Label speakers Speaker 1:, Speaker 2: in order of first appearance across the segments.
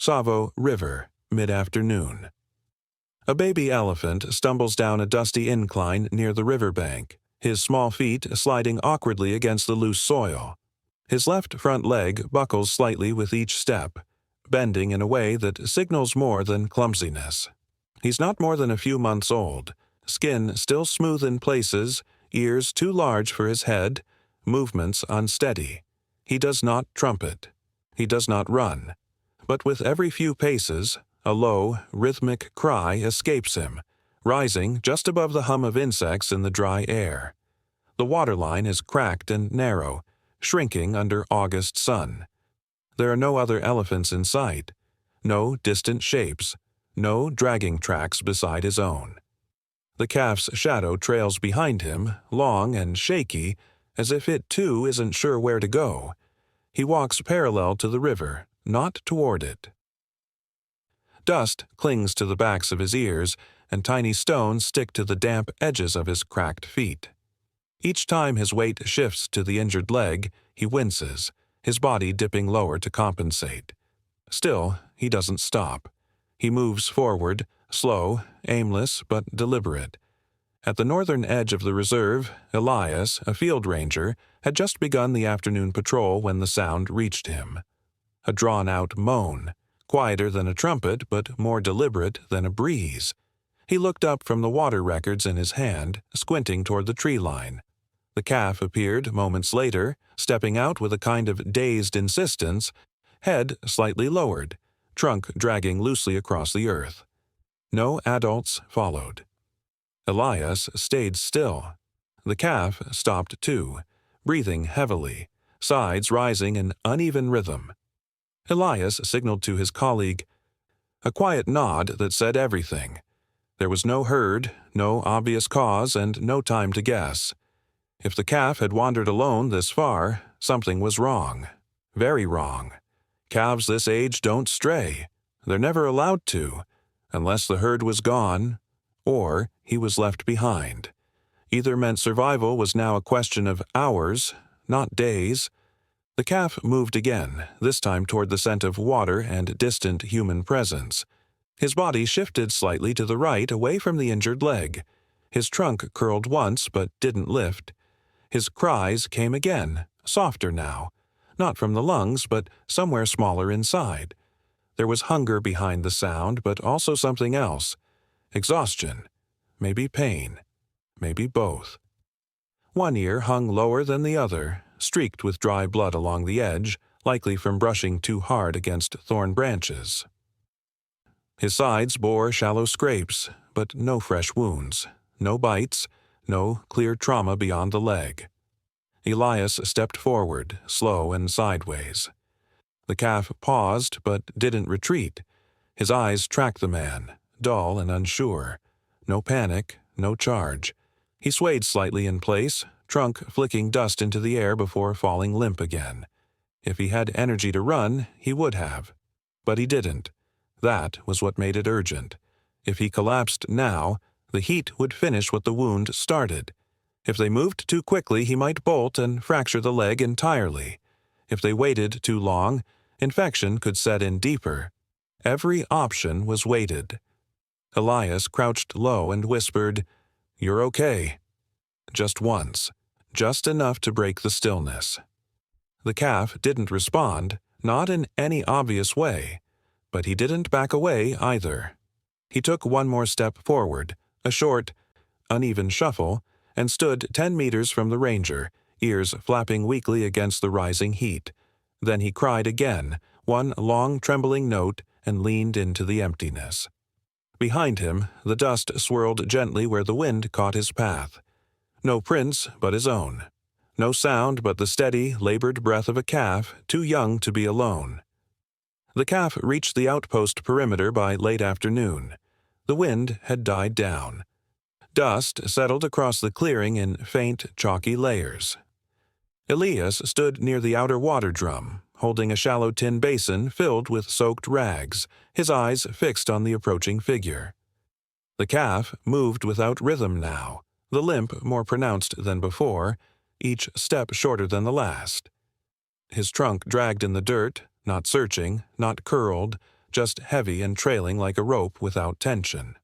Speaker 1: Tsavo River, mid-afternoon. A baby elephant stumbles down a dusty incline near the riverbank, his small feet sliding awkwardly against the loose soil. His left front leg buckles slightly with each step, bending in a way that signals more than clumsiness. He's not more than a few months old, skin still smooth in places, ears too large for his head, movements unsteady. He does not trumpet. He does not run. But with every few paces, a low, rhythmic cry escapes him, rising just above the hum of insects in the dry air. The waterline is cracked and narrow, shrinking under August sun. There are no other elephants in sight, no distant shapes, no dragging tracks beside his own. The calf's shadow trails behind him, long and shaky, as if it too isn't sure where to go. He walks parallel to the river, not toward it. Dust clings to the backs of his ears, and tiny stones stick to the damp edges of his cracked feet. Each time his weight shifts to the injured leg, he winces, his body dipping lower to compensate. Still, he doesn't stop. He moves forward, slow, aimless, but deliberate. At the northern edge of the reserve, Elias, a field ranger, had just begun the afternoon patrol when the sound reached him. A drawn-out moan, quieter than a trumpet but more deliberate than a breeze. He looked up from the water records in his hand, squinting toward the tree line. The calf appeared moments later, stepping out with a kind of dazed insistence, head slightly lowered, trunk dragging loosely across the earth. No adults followed. Elias stayed still. The calf stopped too, breathing heavily, sides rising in uneven rhythm. Elias signaled to his colleague, a quiet nod that said everything. There was no herd, no obvious cause, and no time to guess. If the calf had wandered alone this far, something was wrong. Very wrong. Calves this age don't stray. They're never allowed to, unless the herd was gone, or he was left behind. Either meant survival was now a question of hours, not days. The calf moved again, this time toward the scent of water and distant human presence. His body shifted slightly to the right away from the injured leg. His trunk curled once but didn't lift. His cries came again, softer now, not from the lungs but somewhere smaller inside. There was hunger behind the sound, but also something else. Exhaustion. Maybe pain. Maybe both. One ear hung lower than the other, streaked with dry blood along the edge, likely from brushing too hard against thorn branches. His sides bore shallow scrapes, but no fresh wounds, no bites, no clear trauma beyond the leg. Elias stepped forward, slow and sideways. The calf paused, but didn't retreat. His eyes tracked the man, dull and unsure. No panic, no charge. He swayed slightly in place, trunk flicking dust into the air before falling limp again. If he had energy to run, he would have. But he didn't. That was what made it urgent. If he collapsed now, the heat would finish what the wound started. If they moved too quickly, he might bolt and fracture the leg entirely. If they waited too long, infection could set in deeper. Every option was weighted. Elias crouched low and whispered, "You're okay." Just once. Just enough to break the stillness. The calf didn't respond, not in any obvious way. But he didn't back away either. He took one more step forward, a short, uneven shuffle, and stood 10 meters from the ranger, ears flapping weakly against the rising heat. Then he cried again, one long trembling note, and leaned into the emptiness. Behind him, the dust swirled gently where the wind caught his path. No prints but his own. No sound but the steady, labored breath of a calf too young to be alone. The calf reached the outpost perimeter by late afternoon. The wind had died down. Dust settled across the clearing in faint, chalky layers. Elias stood near the outer water drum, holding a shallow tin basin filled with soaked rags, his eyes fixed on the approaching figure. The calf moved without rhythm now, the limp more pronounced than before, each step shorter than the last. His trunk dragged in the dirt, not searching, not curled, just heavy and trailing like a rope without tension.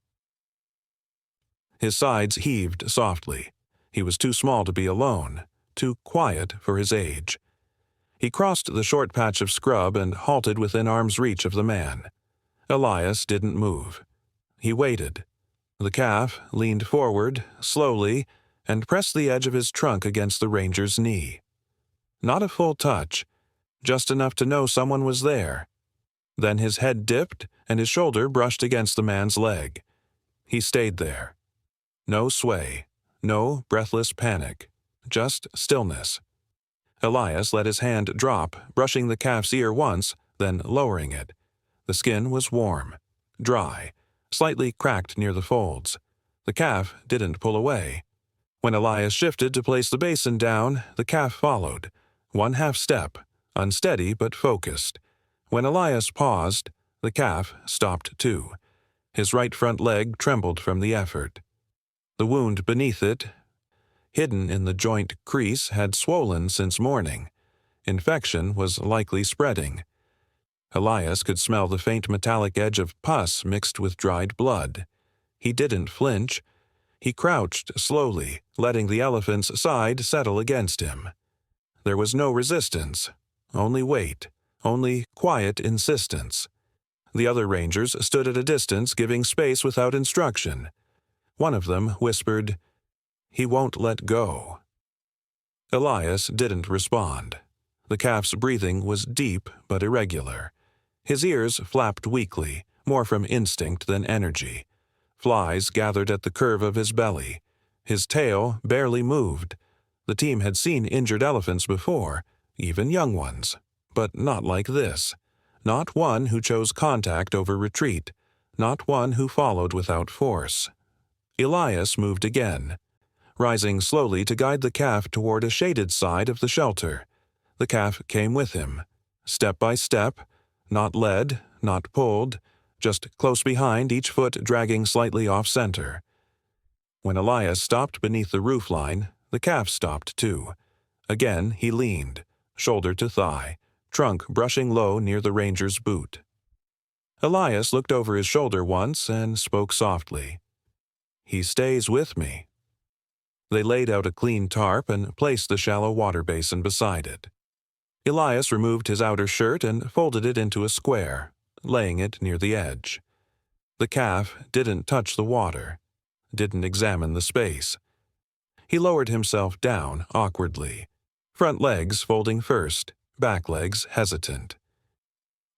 Speaker 1: His sides heaved softly. He was too small to be alone, too quiet for his age. He crossed the short patch of scrub and halted within arm's reach of the man. Elias didn't move. He waited. The calf leaned forward, slowly, and pressed the edge of his trunk against the ranger's knee. Not a full touch, just enough to know someone was there. Then his head dipped and his shoulder brushed against the man's leg. He stayed there. No sway, no breathless panic, just stillness. Elias let his hand drop, brushing the calf's ear once, then lowering it. The skin was warm, dry, slightly cracked near the folds. The calf didn't pull away. When Elias shifted to place the basin down, the calf followed. One half step, unsteady but focused. When Elias paused, the calf stopped too. His right front leg trembled from the effort. The wound beneath it, hidden in the joint crease, had swollen since morning. Infection was likely spreading. Elias could smell the faint metallic edge of pus mixed with dried blood. He didn't flinch. He crouched slowly, letting the elephant's side settle against him. There was no resistance, only weight, only quiet insistence. The other rangers stood at a distance, giving space without instruction. One of them whispered, "He won't let go." Elias didn't respond. The calf's breathing was deep but irregular. His ears flapped weakly, more from instinct than energy. Flies gathered at the curve of his belly. His tail barely moved. The team had seen injured elephants before, even young ones, but not like this. Not one who chose contact over retreat, not one who followed without force. Elias moved again, rising slowly to guide the calf toward a shaded side of the shelter. The calf came with him, step by step, not led, not pulled, just close behind, each foot dragging slightly off-center. When Elias stopped beneath the roofline, the calf stopped too. Again he leaned, shoulder to thigh, trunk brushing low near the ranger's boot. Elias looked over his shoulder once and spoke softly. "He stays with me." They laid out a clean tarp and placed the shallow water basin beside it. Elias removed his outer shirt and folded it into a square, laying it near the edge. The calf didn't touch the water, didn't examine the space. He lowered himself down awkwardly, front legs folding first, back legs hesitant.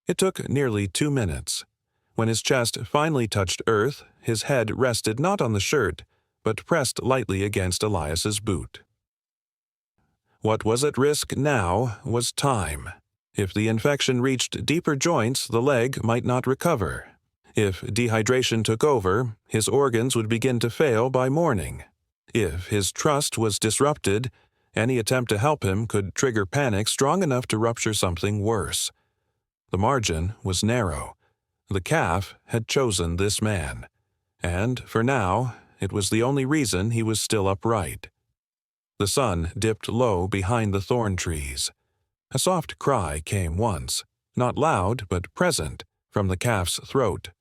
Speaker 1: It took nearly 2 minutes. When his chest finally touched earth, his head rested not on the shirt, but pressed lightly against Elias's boot. What was at risk now was time. If the infection reached deeper joints, the leg might not recover. If dehydration took over, his organs would begin to fail by morning. If his trust was disrupted, any attempt to help him could trigger panic strong enough to rupture something worse. The margin was narrow. The calf had chosen this man, and, for now, it was the only reason he was still upright. The sun dipped low behind the thorn trees. A soft cry came once, not loud but present, from the calf's throat.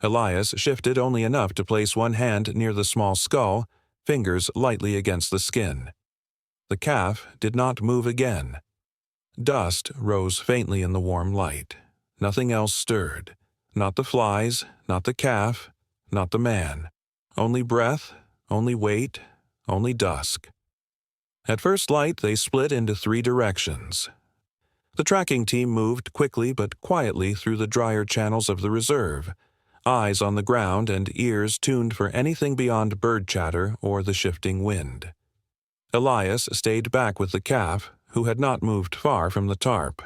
Speaker 1: Elias shifted only enough to place one hand near the small skull, fingers lightly against the skin. The calf did not move again. Dust rose faintly in the warm light. Nothing else stirred. Not the flies, not the calf, not the man. Only breath, only weight, only dusk. At first light, they split into 3 directions. The tracking team moved quickly but quietly through the drier channels of the reserve, eyes on the ground and ears tuned for anything beyond bird chatter or the shifting wind. Elias stayed back with the calf, who had not moved far from the tarp.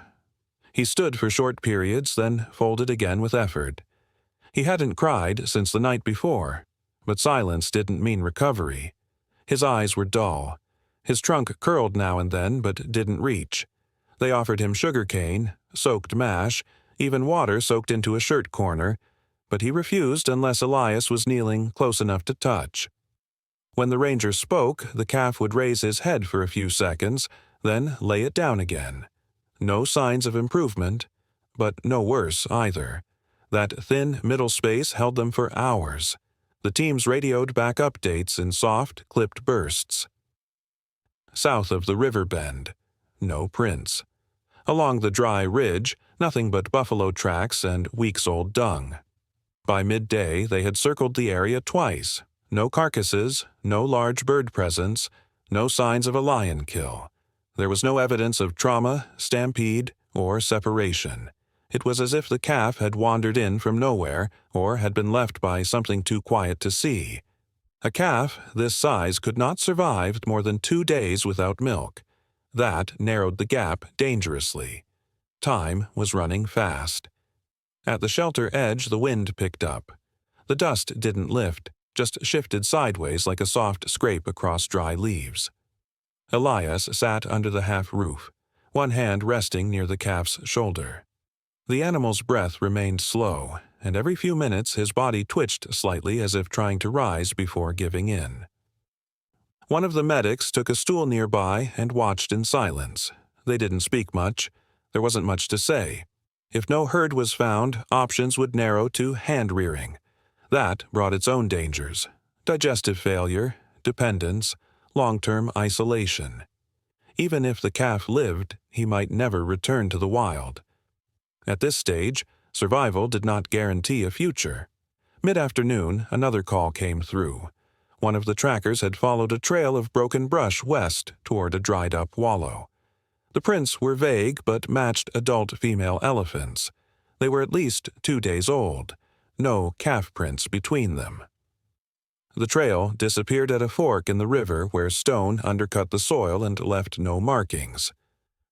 Speaker 1: He stood for short periods, then folded again with effort. He hadn't cried since the night before, but silence didn't mean recovery. His eyes were dull. His trunk curled now and then, but didn't reach. They offered him sugar cane, soaked mash, even water soaked into a shirt corner, but he refused unless Elias was kneeling close enough to touch. When the ranger spoke, the calf would raise his head for a few seconds, then lay it down again. No signs of improvement, but no worse either. That thin middle space held them for hours. The teams radioed back updates in soft, clipped bursts. South of the river bend, no prints. Along the dry ridge, nothing but buffalo tracks and weeks-old dung. By midday, they had circled the area twice. No carcasses, no large bird presence, no signs of a lion kill. There was no evidence of trauma, stampede, or separation. It was as if the calf had wandered in from nowhere or had been left by something too quiet to see. A calf this size could not survive more than 2 days without milk. That narrowed the gap dangerously. Time was running fast. At the shelter edge, the wind picked up. The dust didn't lift, just shifted sideways like a soft scrape across dry leaves. Elias sat under the half-roof, one hand resting near the calf's shoulder. The animal's breath remained slow, and every few minutes his body twitched slightly as if trying to rise before giving in. One of the medics took a stool nearby and watched in silence. They didn't speak much. There wasn't much to say. If no herd was found, options would narrow to hand-rearing. That brought its own dangers: digestive failure, dependence, long-term isolation. Even if the calf lived, he might never return to the wild. At this stage, survival did not guarantee a future. Mid-afternoon, another call came through. One of the trackers had followed a trail of broken brush west toward a dried-up wallow. The prints were vague but matched adult female elephants. They were at least 2 days old. No calf prints between them. The trail disappeared at a fork in the river where stone undercut the soil and left no markings.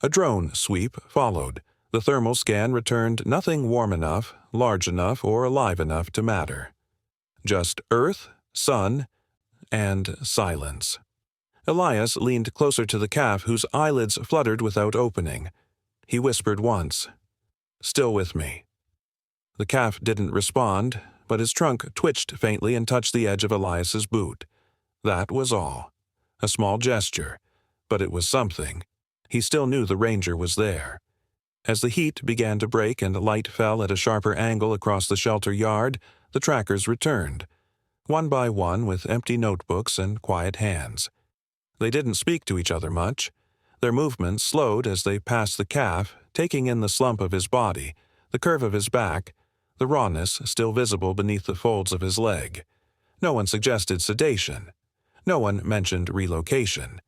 Speaker 1: A drone sweep followed. The thermal scan returned nothing warm enough, large enough, or alive enough to matter. Just earth, sun, and silence. Elias leaned closer to the calf, whose eyelids fluttered without opening. He whispered once, "Still with me." The calf didn't respond, but his trunk twitched faintly and touched the edge of Elias's boot. That was all. A small gesture, but it was something. He still knew the ranger was there. As the heat began to break and light fell at a sharper angle across the shelter yard, the trackers returned, one by one with empty notebooks and quiet hands. They didn't speak to each other much. Their movements slowed as they passed the calf, taking in the slump of his body, the curve of his back, the rawness still visible beneath the folds of his leg. No one suggested sedation. No one mentioned relocation.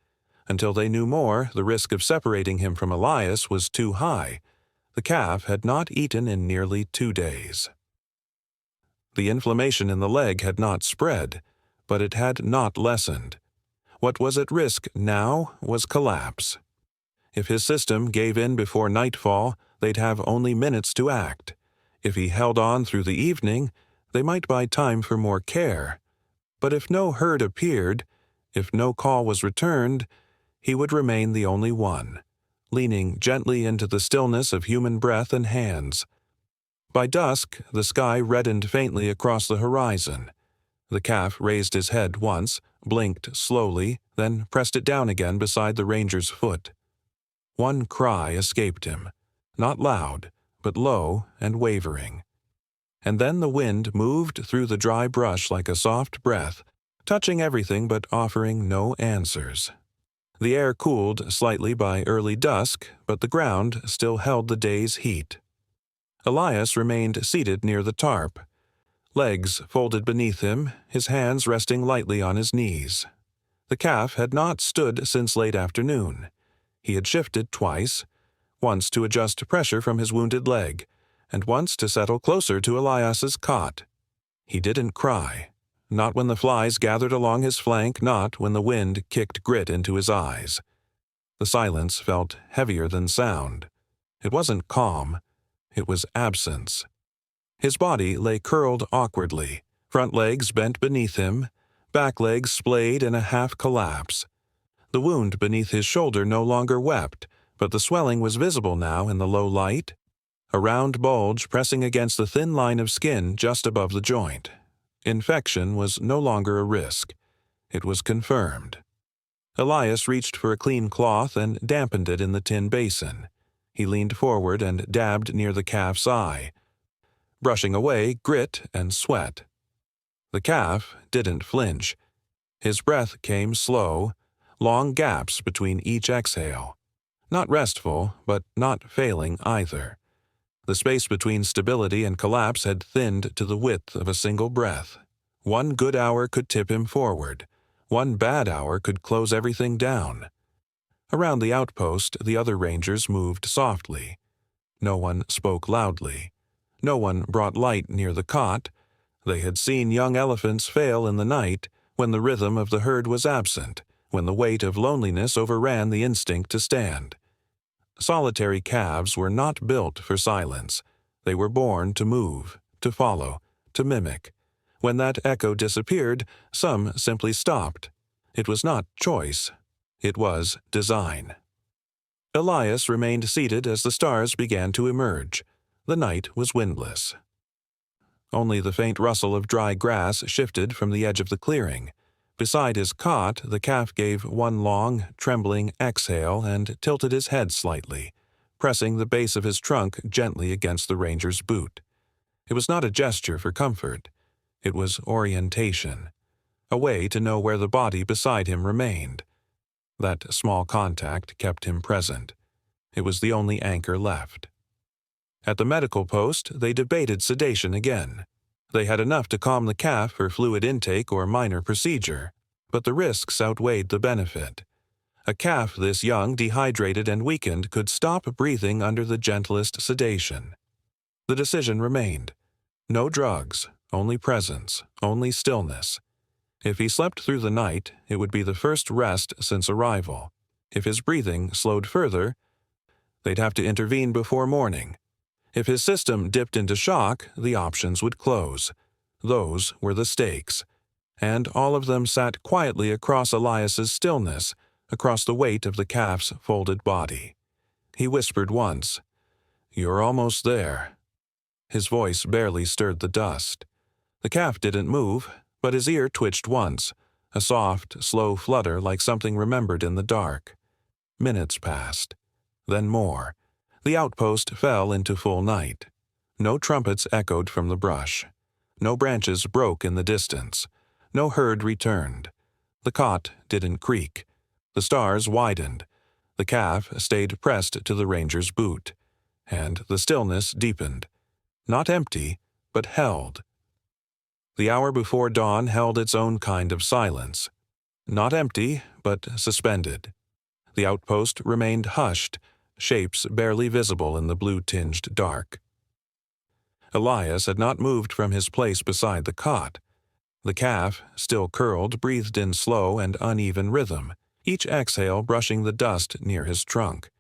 Speaker 1: Until they knew more, the risk of separating him from Elias was too high. The calf had not eaten in nearly 2 days. The inflammation in the leg had not spread, but it had not lessened. What was at risk now was collapse. If his system gave in before nightfall, they'd have only minutes to act. If he held on through the evening, they might buy time for more care. But if no herd appeared, if no call was returned, he would remain the only one, leaning gently into the stillness of human breath and hands. By dusk, the sky reddened faintly across the horizon. The calf raised his head once, blinked slowly, then pressed it down again beside the ranger's foot. One cry escaped him, not loud, but low and wavering. And then the wind moved through the dry brush like a soft breath, touching everything but offering no answers. The air cooled slightly by early dusk, but the ground still held the day's heat. Elias remained seated near the tarp, legs folded beneath him, his hands resting lightly on his knees. The calf had not stood since late afternoon. He had shifted twice, once to adjust pressure from his wounded leg, and once to settle closer to Elias's cot. He didn't cry, not when the flies gathered along his flank, not when the wind kicked grit into his eyes. The silence felt heavier than sound. It wasn't calm, it was absence. His body lay curled awkwardly, front legs bent beneath him, back legs splayed in a half collapse. The wound beneath his shoulder no longer wept, but the swelling was visible now in the low light, a round bulge pressing against the thin line of skin just above the joint. Infection was no longer a risk. It was confirmed. Elias reached for a clean cloth and dampened it in the tin basin. He leaned forward and dabbed near the calf's eye. brushing away grit and sweat. The calf didn't flinch. His breath came slow, long gaps between each exhale. Not restful, but not failing either. The space between stability and collapse had thinned to the width of a single breath. One good hour could tip him forward. One bad hour could close everything down. Around the outpost, the other rangers moved softly. No one spoke loudly. No one brought light near the cot. They had seen young elephants fail in the night when the rhythm of the herd was absent, when the weight of loneliness overran the instinct to stand. Solitary calves were not built for silence. They were born to move, to follow, to mimic. When that echo disappeared, some simply stopped. It was not choice. It was design. Elias remained seated as the stars began to emerge. The night was windless. Only the faint rustle of dry grass shifted from the edge of the clearing. Beside his cot, the calf gave one long, trembling exhale and tilted his head slightly, pressing the base of his trunk gently against the ranger's boot. It was not a gesture for comfort. It was orientation, a way to know where the body beside him remained. That small contact kept him present. It was the only anchor left. At the medical post, they debated sedation again. They had enough to calm the calf for fluid intake or minor procedure, but the risks outweighed the benefit. A calf this young, dehydrated, and weakened could stop breathing under the gentlest sedation. The decision remained. No drugs, only presence, only stillness. If he slept through the night, it would be the first rest since arrival. If his breathing slowed further, they'd have to intervene before morning. If his system dipped into shock, the options would close. Those were the stakes. And all of them sat quietly across Elias's stillness, across the weight of the calf's folded body. He whispered once, "You're almost there." His voice barely stirred the dust. The calf didn't move, but his ear twitched once, a soft, slow flutter like something remembered in the dark. Minutes passed. Then more. The outpost fell into full night. No trumpets echoed from the brush. No branches broke in the distance. No herd returned. The cot didn't creak. The stars widened. The calf stayed pressed to the ranger's boot. And the stillness deepened. Not empty, but held. The hour before dawn held its own kind of silence. Not empty, but suspended. The outpost remained hushed, shapes barely visible in the blue-tinged dark. Elias had not moved from his place beside the cot. The calf, still curled, breathed in slow and uneven rhythm, each exhale brushing the dust near his trunk.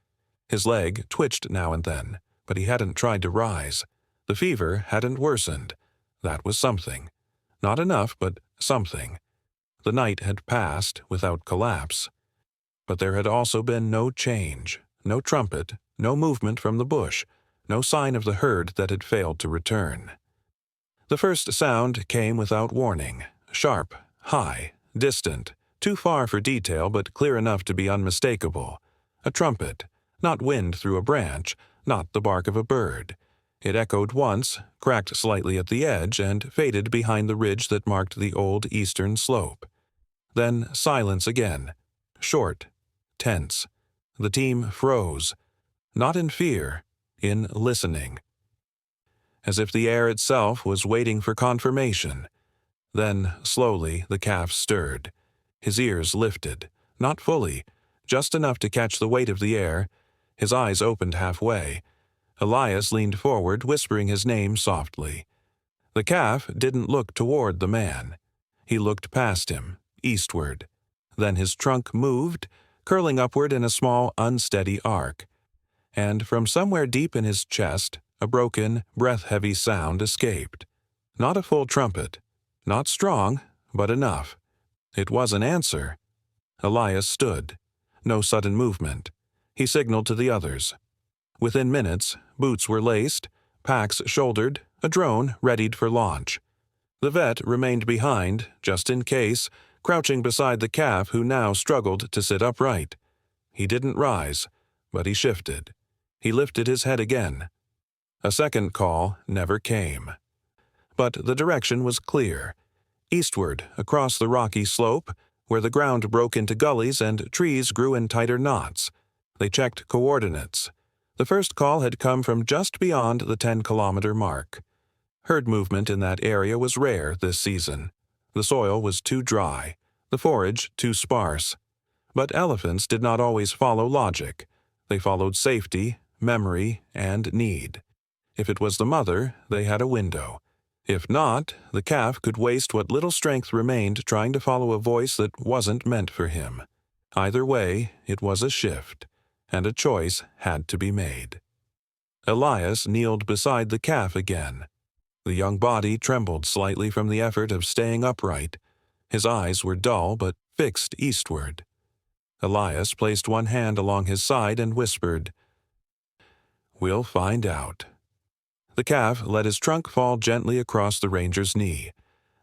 Speaker 1: His leg twitched now and then, but he hadn't tried to rise. The fever hadn't worsened. That was something. Not enough, but something. The night had passed without collapse. But there had also been no change. No trumpet, no movement from the bush, no sign of the herd that had failed to return. The first sound came without warning, sharp, high, distant, too far for detail but clear enough to be unmistakable. A trumpet, not wind through a branch, not the bark of a bird. It echoed once, cracked slightly at the edge, and faded behind the ridge that marked the old eastern slope. Then silence again, short, tense. The team froze, not in fear, in listening. As if the air itself was waiting for confirmation. Then, slowly, the calf stirred. His ears lifted, not fully, just enough to catch the weight of the air. His eyes opened halfway. Elias leaned forward, whispering his name softly. The calf didn't look toward the man. He looked past him, eastward. Then his trunk moved, curling upward in a small, unsteady arc. And from somewhere deep in his chest, a broken, breath-heavy sound escaped. Not a full trumpet. Not strong, but enough. It was an answer. Elias stood. No sudden movement. He signaled to the others. Within minutes, boots were laced, packs shouldered, a drone readied for launch. The vet remained behind, just in case, crouching beside the calf who now struggled to sit upright. He didn't rise, but he shifted. He lifted his head again. A second call never came. But the direction was clear. Eastward, across the rocky slope, where the ground broke into gullies and trees grew in tighter knots. They checked coordinates. The first call had come from just beyond the 10-kilometer mark. Herd movement in that area was rare this season. The soil was too dry, the forage too sparse. But elephants did not always follow logic. They followed safety, memory, and need. If it was the mother, they had a window. If not, the calf could waste what little strength remained trying to follow a voice that wasn't meant for him. Either way, it was a shift, and a choice had to be made. Elias kneeled beside the calf again. The young body trembled slightly from the effort of staying upright. His eyes were dull but fixed eastward. Elias placed one hand along his side and whispered, "We'll find out." The calf let his trunk fall gently across the ranger's knee.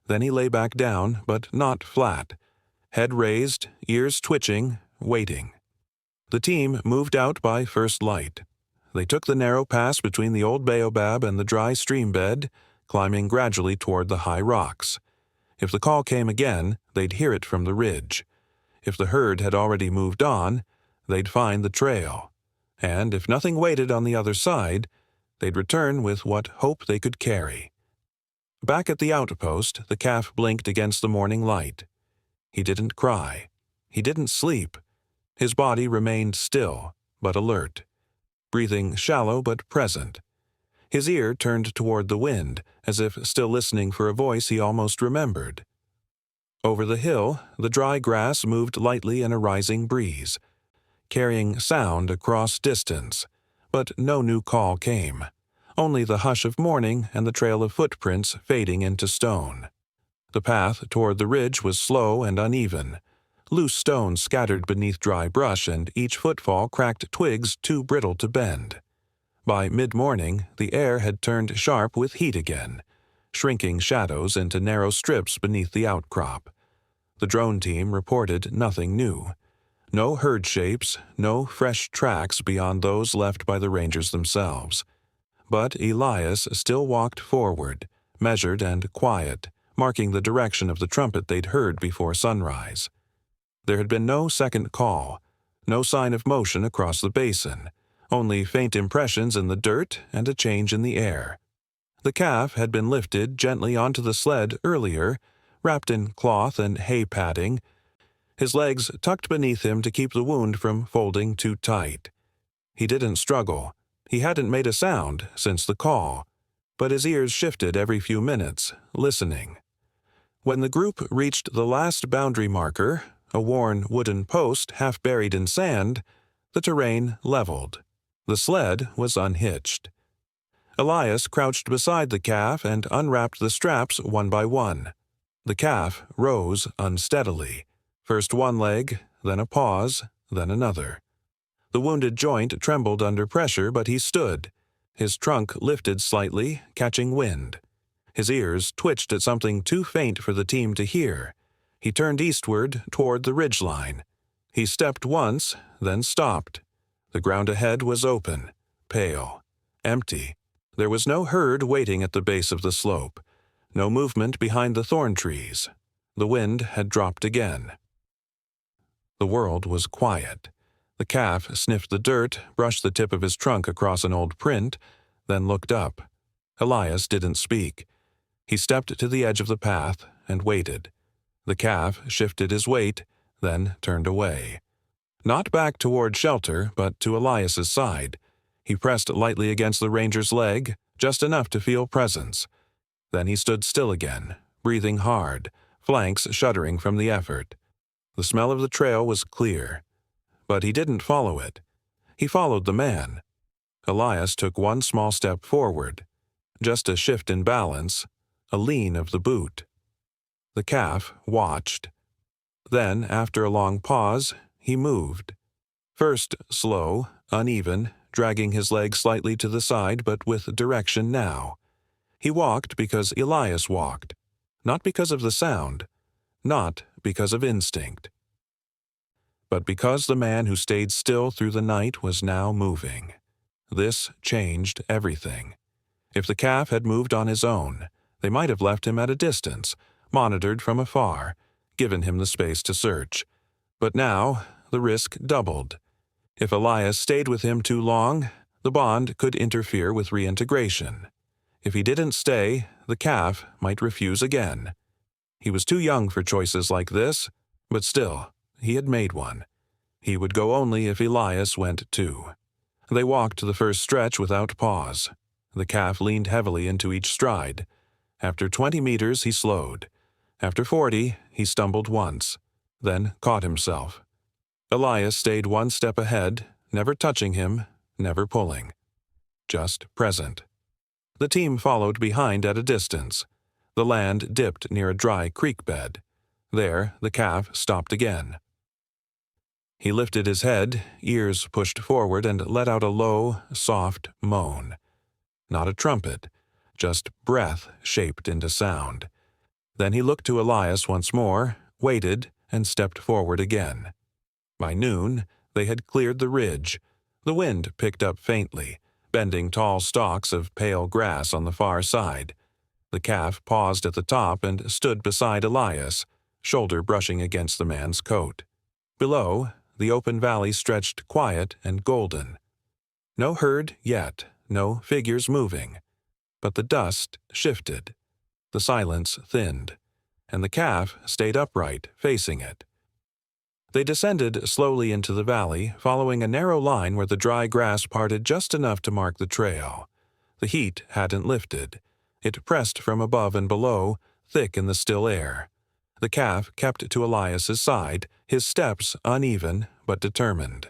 Speaker 1: Then he lay back down, but not flat. Head raised, ears twitching, waiting. The team moved out by first light. They took the narrow pass between the old baobab and the dry stream bed, climbing gradually toward the high rocks. If the call came again, they'd hear it from the ridge. If the herd had already moved on, they'd find the trail. And if nothing waited on the other side, they'd return with what hope they could carry. Back at the outpost, the calf blinked against the morning light. He didn't cry. He didn't sleep. His body remained still, but alert. Breathing shallow but present. His ear turned toward the wind, as if still listening for a voice he almost remembered. Over the hill, the dry grass moved lightly in a rising breeze, carrying sound across distance, but no new call came, only the hush of morning and the trail of footprints fading into stone. The path toward the ridge was slow and uneven. Loose stones scattered beneath dry brush, and each footfall cracked twigs too brittle to bend. By mid-morning, the air had turned sharp with heat again, shrinking shadows into narrow strips beneath the outcrop. The drone team reported nothing new. No herd shapes, no fresh tracks beyond those left by the rangers themselves. But Elias still walked forward, measured and quiet, marking the direction of the trumpet they'd heard before sunrise. There had been no second call, no sign of motion across the basin, only faint impressions in the dirt and a change in the air. The calf had been lifted gently onto the sled earlier, wrapped in cloth and hay padding, his legs tucked beneath him to keep the wound from folding too tight. He didn't struggle. He hadn't made a sound since the call, but his ears shifted every few minutes, listening. When the group reached the last boundary marker, a worn wooden post half buried in sand, the terrain leveled. The sled was unhitched. Elias crouched beside the calf and unwrapped the straps one by one. The calf rose unsteadily. First one leg, then a pause, then another. The wounded joint trembled under pressure, but he stood. His trunk lifted slightly, catching wind. His ears twitched at something too faint for the team to hear. He turned eastward toward the ridgeline. He stepped once, then stopped. The ground ahead was open, pale, empty. There was no herd waiting at the base of the slope, no movement behind the thorn trees. The wind had dropped again. The world was quiet. The calf sniffed the dirt, brushed the tip of his trunk across an old print, then looked up. Elias didn't speak. He stepped to the edge of the path and waited. The calf shifted his weight, then turned away. Not back toward shelter, but to Elias's side. He pressed lightly against the ranger's leg, just enough to feel presence. Then he stood still again, breathing hard, flanks shuddering from the effort. The smell of the trail was clear. But he didn't follow it. He followed the man. Elias took one small step forward. Just a shift in balance, a lean of the boot. The calf watched. Then, after a long pause, he moved. First slow, uneven, dragging his leg slightly to the side but with direction now. He walked because Elias walked, not because of the sound, not because of instinct. But because the man who stayed still through the night was now moving. This changed everything. If the calf had moved on his own, they might have left him at a distance, monitored from afar, given him the space to search. But now, the risk doubled. If Elias stayed with him too long, the bond could interfere with reintegration. If he didn't stay, the calf might refuse again. He was too young for choices like this, but still, he had made one. He would go only if Elias went too. They walked the first stretch without pause. The calf leaned heavily into each stride. After 20 meters, he slowed. After 40, he stumbled once, then caught himself. Elias stayed one step ahead, never touching him, never pulling. Just present. The team followed behind at a distance. The land dipped near a dry creek bed. There, the calf stopped again. He lifted his head, ears pushed forward, and let out a low, soft moan. Not a trumpet, just breath shaped into sound. Then he looked to Elias once more, waited, and stepped forward again. By noon, they had cleared the ridge. The wind picked up faintly, bending tall stalks of pale grass on the far side. The calf paused at the top and stood beside Elias, shoulder brushing against the man's coat. Below, the open valley stretched quiet and golden. No herd yet, no figures moving. But the dust shifted. The silence thinned, and the calf stayed upright, facing it. They descended slowly into the valley, following a narrow line where the dry grass parted just enough to mark the trail. The heat hadn't lifted. It pressed from above and below, thick in the still air. The calf kept to Elias's side, his steps uneven but determined.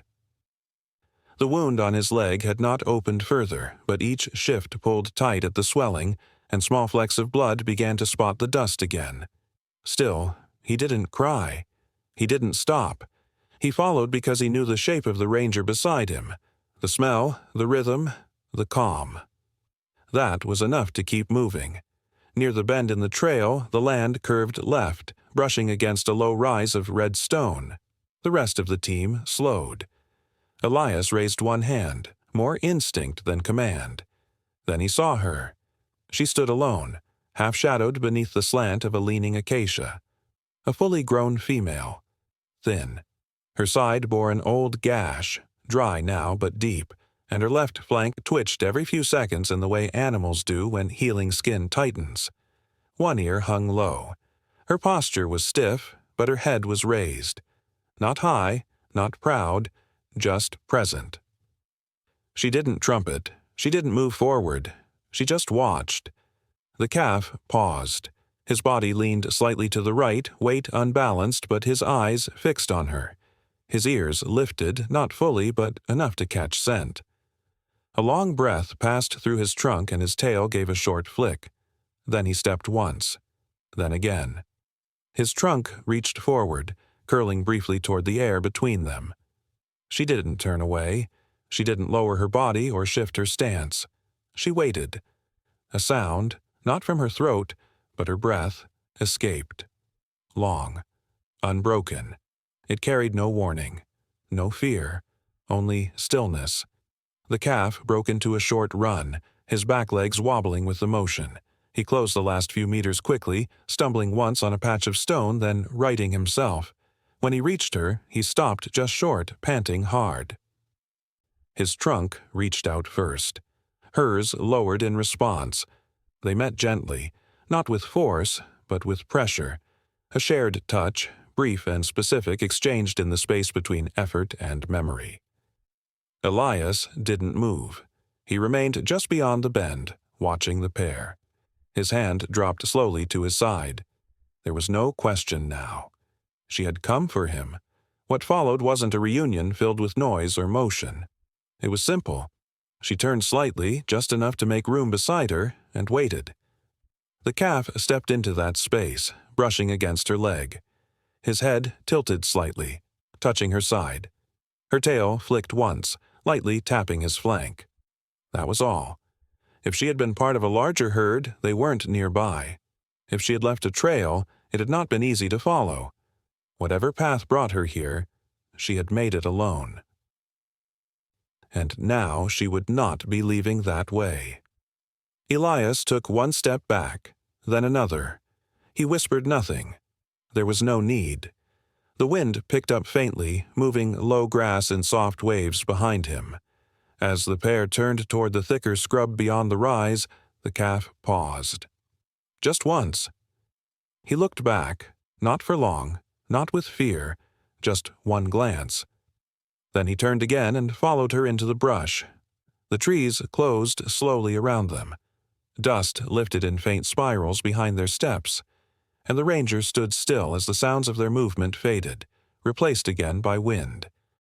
Speaker 1: The wound on his leg had not opened further, but each shift pulled tight at the swelling, and small flecks of blood began to spot the dust again. Still, he didn't cry. He didn't stop. He followed because he knew the shape of the ranger beside him, the smell, the rhythm, the calm. That was enough to keep moving. Near the bend in the trail, the land curved left, brushing against a low rise of red stone. The rest of the team slowed. Elias raised one hand, more instinct than command. Then he saw her. She stood alone, half-shadowed beneath the slant of a leaning acacia. A fully grown female. Thin. Her side bore an old gash, dry now but deep, and her left flank twitched every few seconds in the way animals do when healing skin tightens. One ear hung low. Her posture was stiff, but her head was raised. Not high, not proud, just present. She didn't trumpet. She didn't move forward. She just watched. The calf paused. His body leaned slightly to the right, weight unbalanced, but his eyes fixed on her. His ears lifted, not fully, but enough to catch scent. A long breath passed through his trunk and his tail gave a short flick. Then he stepped once. Then again. His trunk reached forward, curling briefly toward the air between them. She didn't turn away. She didn't lower her body or shift her stance. She waited. A sound, not from her throat, but her breath, escaped. Long. Unbroken. It carried no warning. No fear. Only stillness. The calf broke into a short run, his back legs wobbling with the motion. He closed the last few meters quickly, stumbling once on a patch of stone, then righting himself. When he reached her, he stopped just short, panting hard. His trunk reached out first. Hers lowered in response. They met gently, not with force, but with pressure. A shared touch, brief and specific, exchanged in the space between effort and memory. Elias didn't move. He remained just beyond the bend, watching the pair. His hand dropped slowly to his side. There was no question now. She had come for him. What followed wasn't a reunion filled with noise or motion. It was simple. She turned slightly, just enough to make room beside her, and waited. The calf stepped into that space, brushing against her leg. His head tilted slightly, touching her side. Her tail flicked once, lightly tapping his flank. That was all. If she had been part of a larger herd, they weren't nearby. If she had left a trail, it had not been easy to follow. Whatever path brought her here, she had made it alone. And now she would not be leaving that way. Elias took one step back, then another. He whispered nothing. There was no need. The wind picked up faintly, moving low grass in soft waves behind him. As the pair turned toward the thicker scrub beyond the rise, the calf paused. Just once. He looked back, not for long, not with fear, just one glance. Then he turned again and followed her into the brush. The trees closed slowly around them. Dust lifted in faint spirals behind their steps, and the ranger stood still as the sounds of their movement faded, replaced again by wind.